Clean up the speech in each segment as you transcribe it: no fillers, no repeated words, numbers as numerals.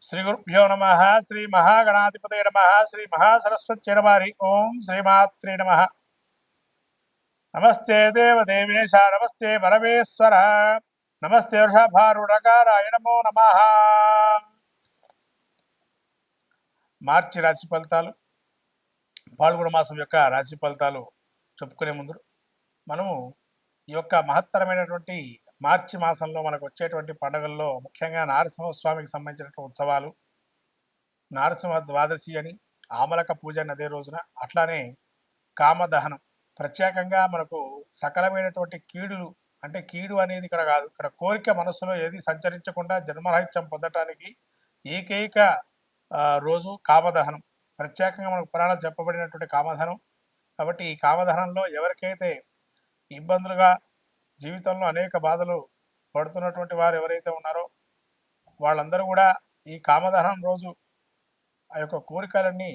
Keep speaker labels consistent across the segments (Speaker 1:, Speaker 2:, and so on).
Speaker 1: శ్రీ గురుభ్యో నమ. శ్రీ మహాగణాధిపతయ నమ. శ్రీ మహాసరస్వత్యై నమ. ఓం శ్రీమాత్రే నమ. నమస్తే దేవదేవేశ, నమస్తే పరమేశ్వర, నమస్తే వృషభారుడకారాయ నమో నమ. మార్చి రాశి ఫలితాలు, పాల్గొన మాసం యొక్క రాశి ఫలితాలు చెప్పుకునే ముందు మనము ఈ యొక్క మహత్తరమైనటువంటి మార్చి మాసంలో మనకు వచ్చేటువంటి పండుగల్లో ముఖ్యంగా నారసింహస్వామికి సంబంధించినటువంటి ఉత్సవాలు, నారసింహ ద్వాదశి అని, ఆమలక పూజ అని అదే రోజున, అట్లానే కామదహనం. ప్రత్యేకంగా మనకు సకలమైనటువంటి కీడులు, అంటే కీడు అనేది ఇక్కడ కాదు, ఇక్కడ కోరిక మనస్సులో ఏది సంచరించకుండా జన్మరాహిత్యం పొందటానికి ఏకైక రోజు కామదహనం. ప్రత్యేకంగా మనకు పురాణాలు చెప్పబడినటువంటి కామదహనం. కాబట్టి ఈ కామదహనంలో ఎవరికైతే ఇబ్బందులుగా జీవితంలో అనేక బాధలు పడుతున్నటువంటి వారు ఎవరైతే ఉన్నారో వాళ్ళందరూ కూడా ఈ కామదహనం రోజు ఆ యొక్క కోరికలన్నీ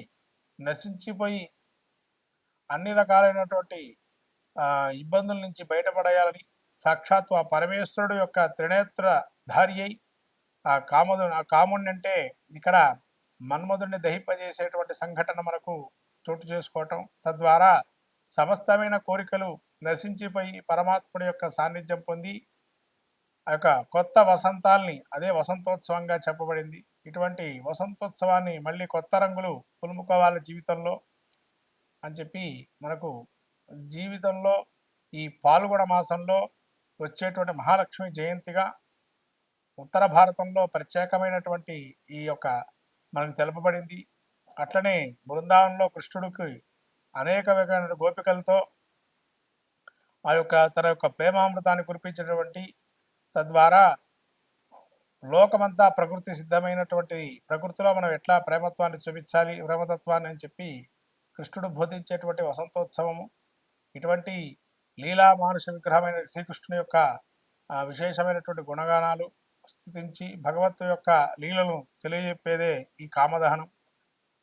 Speaker 1: నశించిపోయి అన్ని రకాలైనటువంటి ఇబ్బందుల నుంచి బయటపడేయాలని సాక్షాత్తు ఆ పరమేశ్వరుడు యొక్క త్రినేత్ర ధారి అయి ఆ కాముడిని అంటే ఇక్కడ మన్మధుడిని దహింపజేసేటువంటి సంఘటన మనకు చోటు చేసుకోవటం, తద్వారా సమస్తమైన కోరికలు నశించిపోయి పరమాత్ముడి యొక్క సాన్నిధ్యం పొంది ఆ యొక్క కొత్త వసంతాల్ని, అదే వసంతోత్సవంగా చెప్పబడింది. ఇటువంటి వసంతోత్సవాన్ని మళ్ళీ కొత్త రంగులు పులుముకోవాలి జీవితంలో అని చెప్పి మనకు జీవితంలో ఈ పాల్గొన మాసంలో వచ్చేటువంటి మహాలక్ష్మి జయంతిగా ఉత్తర భారతంలో ప్రత్యేకమైనటువంటి ఈ యొక్క మనకు తెలుపబడింది. అట్లనే బృందావనంలో కృష్ణుడికి అనేక రకమైన గోపికలతో ఆ యొక్క తన యొక్క ప్రేమామృతాన్ని కురిపించినటువంటి, తద్వారా లోకమంతా ప్రకృతి సిద్ధమైనటువంటి ప్రకృతిలో మనం ఎట్లా ప్రేమత్వాన్ని చూపించాలి, ప్రేమతత్వాన్ని అని చెప్పి కృష్ణుడు బోధించేటువంటి వసంతోత్సవము. ఇటువంటి లీలా మానుష విగ్రహమైన శ్రీకృష్ణుని యొక్క విశేషమైనటువంటి గుణగానాలు స్థుతించి భగవత్తు యొక్క లీలను తెలియజెప్పేదే ఈ కామదహనం.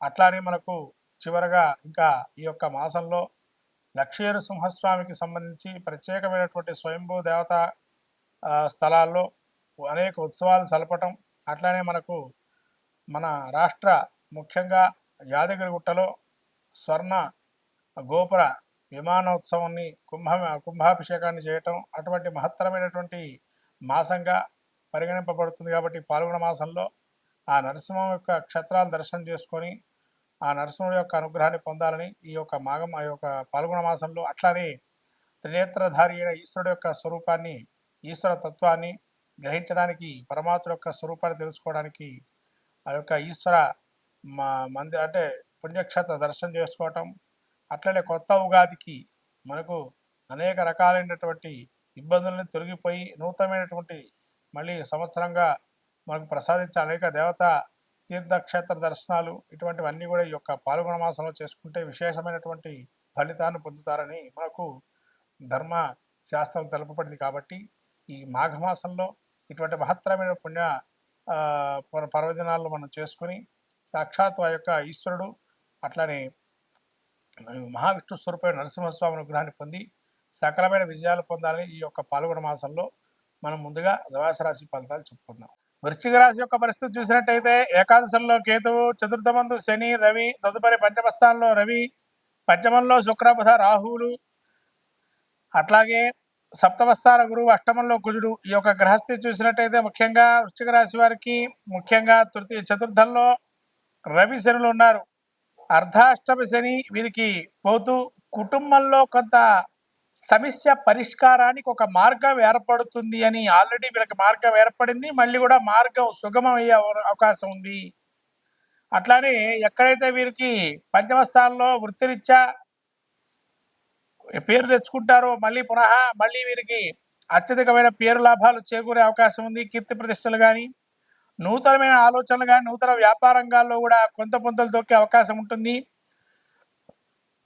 Speaker 1: అట్లానే మనకు చివరగా ఇంకా ఈ యొక్క మాసంలో లక్ష్మీ సింహస్వామికి సంబంధించి ప్రత్యేకమైనటువంటి స్వయంభూ దేవత స్థలాల్లో అనేక ఉత్సవాలు జరపటం. అట్లానే మనకు మన రాష్ట్ర ముఖ్యంగా యాదగిరిగుట్టలో స్వర్ణ గోపుర విమానోత్సవాన్ని కుంభాభిషేకాన్ని చేయటం అటువంటి మహత్తరమైనటువంటి మాసంగా పరిగణింపబడుతుంది. కాబట్టి పాల్గొన మాసంలో ఆ నరసింహం యొక్క క్షేత్రాలు దర్శనం చేసుకొని ఆ నరసింహుడి యొక్క అనుగ్రహాన్ని పొందాలని ఈ యొక్క ఆ యొక్క పాల్గొన మాసంలో, అట్లానే త్రినేత్రధారి అయిన ఈశ్వరుడు యొక్క స్వరూపాన్ని, ఈశ్వర తత్వాన్ని గ్రహించడానికి, పరమాత్మ యొక్క స్వరూపాన్ని తెలుసుకోవడానికి ఆ యొక్క ఈశ్వర అంటే పుణ్యక్షేత్ర దర్శనం చేసుకోవటం. అట్లనే కొత్త ఉగాదికి మనకు అనేక రకాలైనటువంటి ఇబ్బందులను తొలగిపోయి నూతనమైనటువంటి మళ్ళీ సంవత్సరంగా మనకు ప్రసాదించే అనేక దేవతా తీర్థక్షేత్ర దర్శనాలు, ఇటువంటివన్నీ కూడా ఈ యొక్క పాల్గొన మాసంలో చేసుకుంటే విశేషమైనటువంటి ఫలితాన్ని పొందుతారని మనకు ధర్మ శాస్త్రం తెలుపబడింది. కాబట్టి ఈ మాఘమాసంలో ఇటువంటి మహత్తరమైన పుణ్య పర్వదినాలను మనం చేసుకుని సాక్షాత్ ఆ యొక్క ఈశ్వరుడు అట్లానే మహావిష్ణు స్వరూపమైన నరసింహస్వామి అనుగ్రహాన్ని పొంది సకలమైన విజయాలు పొందాలని ఈ యొక్క పాల్గొన మాసంలో మనం ముందుగా ద్వాదశ రాశి ఫలితాలు చెప్పుకుందాం. వృశ్చిక రాశి యొక్క పరిస్థితి చూసినట్టయితే ఏకాదశంలో కేతువు, చతుర్థమందు శని, రవి, తదుపరి పంచమస్థానంలో రవి, పంచమంలో శుక్రబుధ రాహువులు, అట్లాగే సప్తమస్థాన గురువు, అష్టమంలో కుజుడు. ఈ యొక్క గ్రహస్థితి చూసినట్టయితే ముఖ్యంగా వృశ్చిక రాశి వారికి ముఖ్యంగా చతుర్థంలో రవి శనులు ఉన్నారు. అర్ధాష్టమ శని వీరికి పోతూ కుటుంబంలో కొంత సమస్య పరిష్కారానికి ఒక మార్గం ఏర్పడుతుంది అని ఆల్రెడీ వీళ్ళకి మార్గం ఏర్పడింది, మళ్ళీ కూడా మార్గం సుగమం అయ్యే అవకాశం ఉంది. అట్లానే ఎక్కడైతే వీరికి పంచమ స్థానంలో వృత్తిరీత్యా పేరు తెచ్చుకుంటారో మళ్ళీ వీరికి అత్యధికమైన పేరు లాభాలు చేకూరే అవకాశం ఉంది. కీర్తి ప్రతిష్టలు కానీ, నూతనమైన ఆలోచనలు కానీ, నూతన వ్యాపార రంగాల్లో కూడా కొంత పొంతలు తొక్కే అవకాశం ఉంటుంది.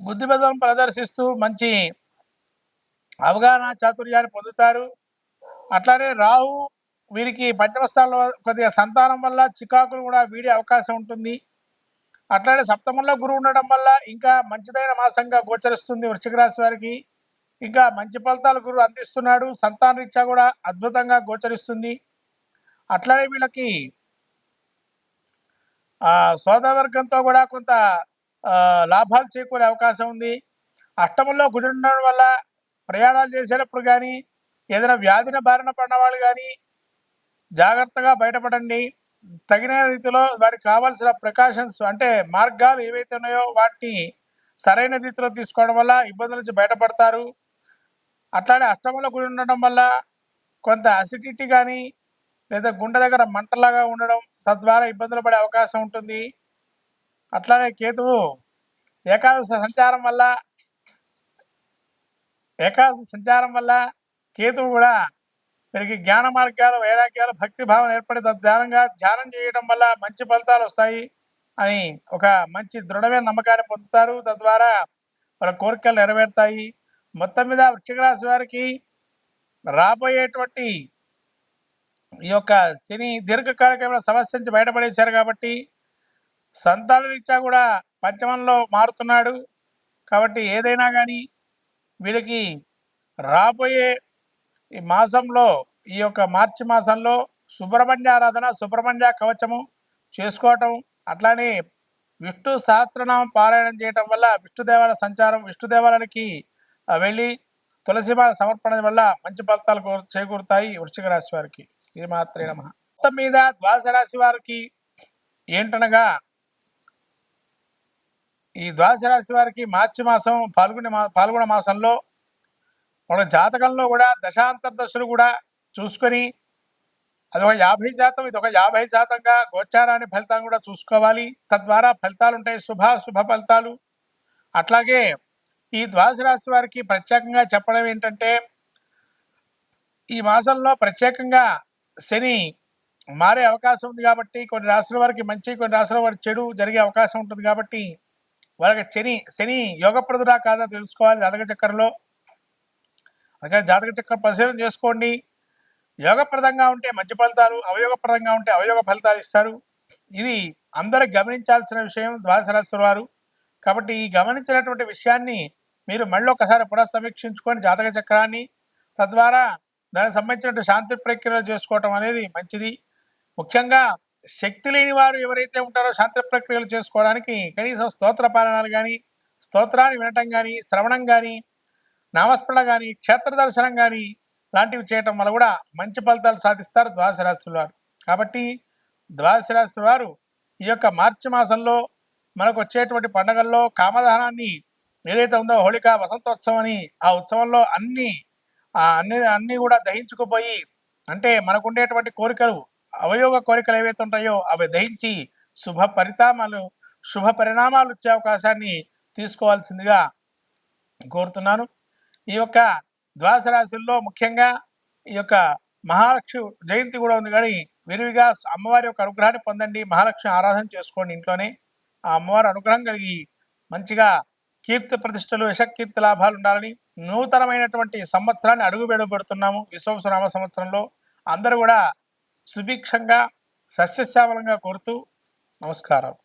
Speaker 1: బుద్ధిబలం ప్రదర్శిస్తూ మంచి అవగాహన చాతుర్యాన్ని పొందుతారు. అట్లానే రాహు వీరికి పంచమ స్థానంలో కొద్దిగా సంతానం వల్ల చికాకులు కూడా వీడే అవకాశం ఉంటుంది. అట్లానే సప్తమంలో గురువు ఉండడం వల్ల ఇంకా మంచిదైన మాసంగా గోచరిస్తుంది వృశ్చిక రాశి వారికి. ఇంకా మంచి ఫలితాలు గురువు అందిస్తున్నాడు. సంతాన రీత్యా కూడా అద్భుతంగా గోచరిస్తుంది. అట్లానే వీళ్ళకి సోదరవర్గంతో కూడా కొంత లాభాలు చేకూరే అవకాశం ఉంది. అష్టమంలో కుజుడు ఉండడం వల్ల ప్రయాణాలు చేసేటప్పుడు కానీ ఏదైనా వ్యాధిన బారిన పడిన వాళ్ళు కానీ జాగ్రత్తగా బయటపడండి. తగిన రీతిలో వాటికి కావాల్సిన ప్రికాషన్స్ అంటే మార్గాలు ఏవైతే ఉన్నాయో వాటిని సరైన రీతిలో తీసుకోవడం వల్ల ఇబ్బందుల నుంచి బయటపడతారు. అట్లానే అష్టమంలో కుజుడు ఉండడం వల్ల కొంత అసిడిటీ కానీ లేదా గుండె దగ్గర మంటలాగా ఉండడం తద్వారా ఇబ్బందులు పడే అవకాశం ఉంటుంది. అట్లానే కేతువు ఏకాదశ సంచారం వల్ల కేతువు కూడా వీరికి జ్ఞాన మార్గాలు, వైరాగ్యాలు, భక్తి భావం ఏర్పడి ధ్యానం చేయడం వల్ల మంచి ఫలితాలు వస్తాయి అని ఒక మంచి దృఢమైన నమ్మకాన్ని పొందుతారు. తద్వారా వాళ్ళ కోరికలు నెరవేరుతాయి. మొత్తం మీద వృశ్చిక రాశి వారికి రాబోయేటువంటి ఈ యొక్క శని దీర్ఘకాలికమైన సమస్య నుంచి బయటపడేశారు కాబట్టి సంతాన రీత్యా కూడా పంచమంలో మారుతున్నాడు. కాబట్టి ఏదైనా కానీ వీళ్ళకి రాబోయే ఈ మాసంలో ఈ యొక్క మార్చి మాసంలో సుబ్రహ్మణ్య ఆరాధన, సుబ్రహ్మణ్య కవచము చేసుకోవటం, అట్లానే విష్ణు సహస్రనామం పారాయణం చేయటం వల్ల విష్ణు దేవాలయానికి వెళ్ళి తులసిమాల సమర్పణ వల్ల మంచి ఫలితాలు చేకూరుతాయి వృశ్చిక రాశి వారికి. ఇది మాత్రమే నమః. మొత్తం మీద ద్వాదశ రాశి వారికి ఏంటనగా ఈ ద్వాదశ రాశి వారికి మార్చి మాసం పాల్గొన మాసంలో మన జాతకంలో కూడా దశాంతర దశలు కూడా చూసుకొని అదొక 50%, ఇదొక 50%గా గోచారాన్ని ఫలితాన్ని కూడా చూసుకోవాలి. తద్వారా ఫలితాలు ఉంటాయి, శుభ ఫలితాలు. అట్లాగే ఈ ద్వాదశ రాశి వారికి ప్రత్యేకంగా చెప్పడం ఏంటంటే ఈ మాసంలో ప్రత్యేకంగా శని మారే అవకాశం ఉంది కాబట్టి కొన్ని రాశుల వారికి మంచి, కొన్ని రాశుల వారికి చెడు జరిగే అవకాశం ఉంటుంది. కాబట్టి వాళ్ళకి శని యోగప్రదుడా కాదా తెలుసుకోవాలి జాతక చక్రంలో. అలాగే జాతక చక్రం పరిశీలన చేసుకోండి. యోగప్రదంగా ఉంటే మంచి ఫలితాలు, అవయోగప్రదంగా ఉంటే అవయోగ ఫలితాలు ఇస్తారు. ఇది అందరూ గమనించాల్సిన విషయం ద్వాదశ రాశి వారు. కాబట్టి ఈ గమనించినటువంటి విషయాన్ని మీరు మళ్ళీ ఒకసారి పునఃసమీక్షించుకొని జాతక చక్రాన్ని, తద్వారా దానికి సంబంధించిన శాంతి ప్రక్రియలు చేసుకోవటం అనేది మంచిది. ముఖ్యంగా శక్తి లేని వారు ఎవరైతే ఉంటారో శాంతి ప్రక్రియలు చేసుకోవడానికి కనీసం స్తోత్ర పారాయణాలు కానీ, స్తోత్రాన్ని వినటం కానీ, శ్రవణం కానీ, నామస్మరణ కానీ, క్షేత్ర దర్శనం కానీ లాంటివి చేయటం వల్ల కూడా మంచి ఫలితాలు సాధిస్తారు ద్వాదశ రాశుల వారు. కాబట్టి ద్వాదశ రాశి వారు ఈ యొక్క మార్చి మాసంలో మనకు వచ్చేటువంటి పండుగల్లో కామదహనాన్ని ఏదైతే ఉందో హోళికా వసంతోత్సవం అని, ఆ ఉత్సవంలో అన్నీ కూడా దహించుకుపోయి, అంటే మనకు ఉండేటువంటి కోరికలు, అవయోగ కోరికలు ఏవైతే ఉంటాయో అవి దహించి శుభ పరిణామాలు వచ్చే అవకాశాన్ని తీసుకోవాల్సిందిగా కోరుతున్నాను. ఈ యొక్క ద్వాదశ రాశుల్లో ముఖ్యంగా ఈ యొక్క మహాలక్ష్మి జయంతి కూడా ఉంది. కానీ విరివిగా అమ్మవారి యొక్క అనుగ్రహాన్ని పొందండి. మహాలక్ష్మి ఆరాధన చేసుకోండి ఇంట్లోనే. ఆ అమ్మవారి అనుగ్రహం కలిగి మంచిగా కీర్తి ప్రతిష్టలు, యశకీర్తి లాభాలు ఉండాలని నూతనమైనటువంటి సంవత్సరాన్ని అడుగుపెడుతున్నాము. విశ్వావసునామ సంవత్సరంలో అందరూ కూడా సుభిక్షంగా సస్యశ్యామలంగా కోరుతూ నమస్కారం.